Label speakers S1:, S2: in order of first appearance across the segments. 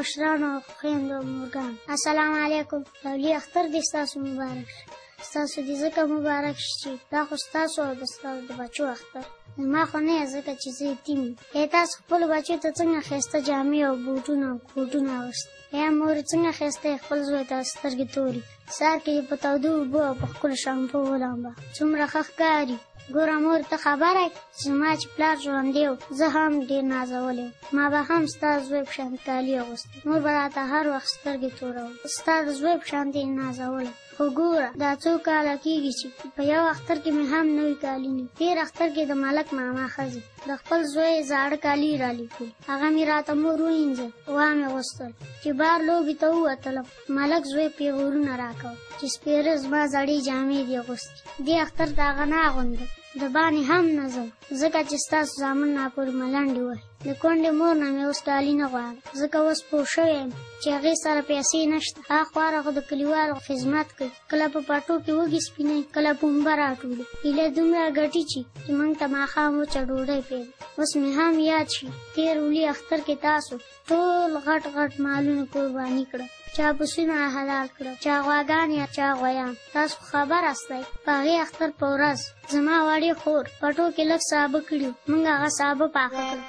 S1: مشرانو او خویندو او مورګانو، السلام علیکم. لولي اختر دې ستاسو مبارک شي. ستاسو دې ځکه مبارک شي چې دا خو ستاسو او د ستاسو د بچو اختر زما خو نه یې، ځکه چې زه یتیم یم. تاسو خپلو بچو ته څنګه ښایسته جامې او بوټونه او کوټونه اغوستي؟ مورې څنګه ښایسته یې خپل زوی ته سترګې تورې، سهار کې یې په تودو اوبو او په ښکلو شامپو ولامبه، څومره ښه ښکاري. ګوره مور، ته خبره یې چې زما چې پلار ژوندی و زه هم ډېر نازولی وم، ما به هم ستا د زوی په شان کالي اغوستي، مور به راته هر وخت سترګې تورول، ستا د زوی په شانتې یې نازولی. خو ګوره دا څو کاله کېږي چې په یو اختر کې مې هم نوي کالي نه. تېر اختر کې د ملک ماما ښځې د خپل زوی زاړه کالي رالیکلي، هغه مې راته مور ووینځل، وامې غوستل چې بار لوبې ته ووتلم. ملک زوی پیغورونه راکول چې سپېره زما زړې جامې دې اغوستي. دې اختر ته هغه نه اغوندم، د باندې هم نه ځم، ځکه چې ستاسو زامن ناپورې ملنډې وهي. د کونډې مور نه مې اوس کالي نه غواړم، ځکه اوس پوه شوی یم چې هغې سره پیسې نشته. هغه خواره خو د کلیوالو خدمت کوي، کله په پټو کې وږي سپینوي، کله پنبه راټولي. هیله دومره ګټي چې موږ ته ماښام وچه ډوډۍ پرېږدي. اوس مې هم یاد شي تېر ولي اختر کې تاسو ټول غټ غټ مالونه قرباني کړل، چا پسونه حلال کړل، چا غواګانې، چا غویان. تاسو خبر استئ په هغې اختر په ورځ زما وړې خور پټو کې لږ سابه کړي، موږ هغه سابه پاخه کړل.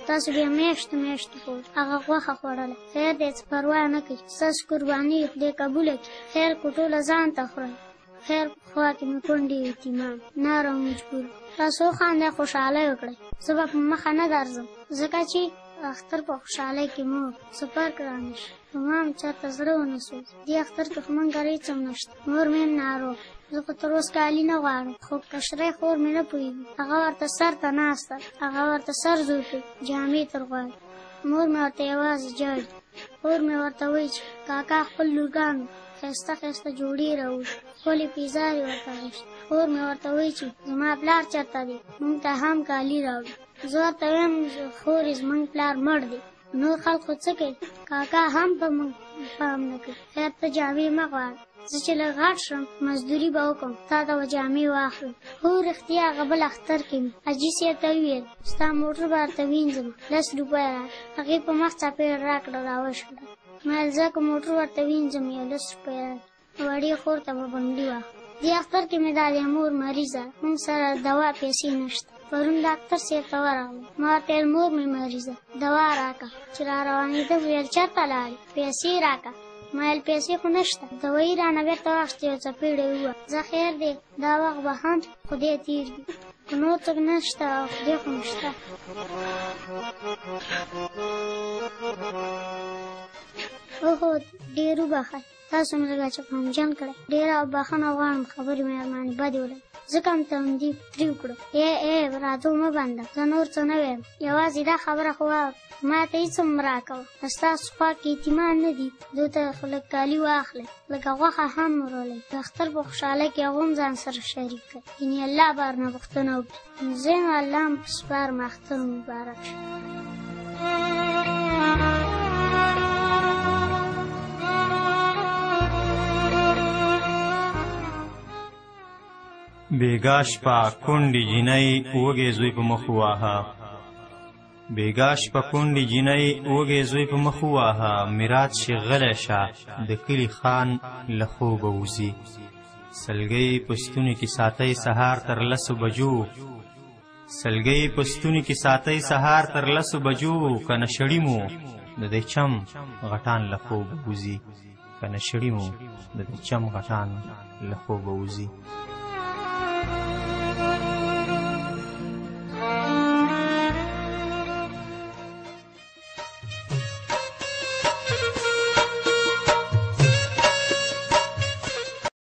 S1: تاسو بیا میاشتو میاشتو پورې هغه غوښه خوړله. خیر دی څه پروا نه کوي، ستاسو قرباني خدای قبوله کړي. خیر کو ټوله ځان ته خورئ. خیر په خوا کې مې کونډې یتیمان نار او مجبور. تاسو وخاندئ، خوشحالۍ وکړئ. زه به په مخه نه درځم، ځکه چې اختر په خوشحالۍ کې مور سفر ګرانه شي، په ما هم چېرته زړه ونه سوځي. دې اختر کې خو موږ هېڅ هم نشته، مور مې هم ناروغ. زه خو تر اوس کالي نه غواړم، خو کشرۍ خور مې نه پوهېږي، هغه ورته سر ته ناسته، هغه ورته سر زوی کوي، جامې تر غواړي. مور مې ورته یوازې جاړي. خور مې ورته وایي چې کاکا خپل لورګانو ښایسته ښایسته جوړې راوړي، ښکلې پیزارې ورته اغوستې. خور مې ورته وایي چې زما پلار چېرته دی، موږ ته هم کالي راوړي. زه ورته وایم خورې زموږ پلار مړ دی، نور خلکو څه کوي، کاکا هم په موږ پام نه کوي. خیر ته جامې مه غواړه، زه چې لږ غټ شم مزدوري به وکړم، تا ته به جامې واخلم. هو رښتیا هغه بل اختر کې مې حاجي صاحب ته وویل ستا موټر به درته وینځم، 10 روپۍ راکړه. هغې په مخ څپېړه راکړه، راوشوله. ما ویل زه که موټر ورته وینځم یو 10 روپۍ راکړه. وړې خور ته به بنډي واخلم. دې اختر کې مې دا د مور مریضه، موږ سره دوا پیسې نشته. پرون ډاکټر صاحب ته ورغلم، ما ورته ویل مور مې مریضه، دوا راکړه. چې را روانېدم ویل چېرته لاړې، پیسې راکړه. ما ویل پیسې خو نشته، دوایي رانه بېرته واخیستې او څپېړه یې ووهه. زه خیر دی دا وخت به هم خدای تېر کړي، خو نور څوک نشته او خدای خو مې شته. اوهو ډېر وبخئ، تاسو مې لږ غمجن کړی، ډېره بښنه غواړم، خبرې مې ارمانې بدې ولګې، ځکه مې تندي ترېو کړو. راته مه بنده، زه نور څه نه وایم، یوازې دا خبره خو واوره، ما ته هېڅ هم راکوه. ستاسو خوا کې یتیمان نه دي، دوی ته خو لږ کالي واخلئ، لږه غوښه هم ورولئ. د اختر په خوشحالۍ کې هغه هم ځان سره شریک کړئ، یعنې الله به ورنه پوښتنه وکړي. زه یم الله هم په سپارم، اختر مبارک شه.
S2: بیګا شپه کونډې جینۍ وږې زوی په مخ وواهه، بیګا شپه کونډې جینۍ وږې زوی په مخ وواهه، میرات شي غلی شه د کلي خان له خوبه وځي. سلګۍ په ستوني کې ساتئ سهار تر 10 بجو، سلګۍ په ستوني کې ساتئ سهار تر 10 بجو، که نه شړي مو د دې چم غټان له خوبه وځي، که نه شړي مو د دې چم غټان له خوبه وځي.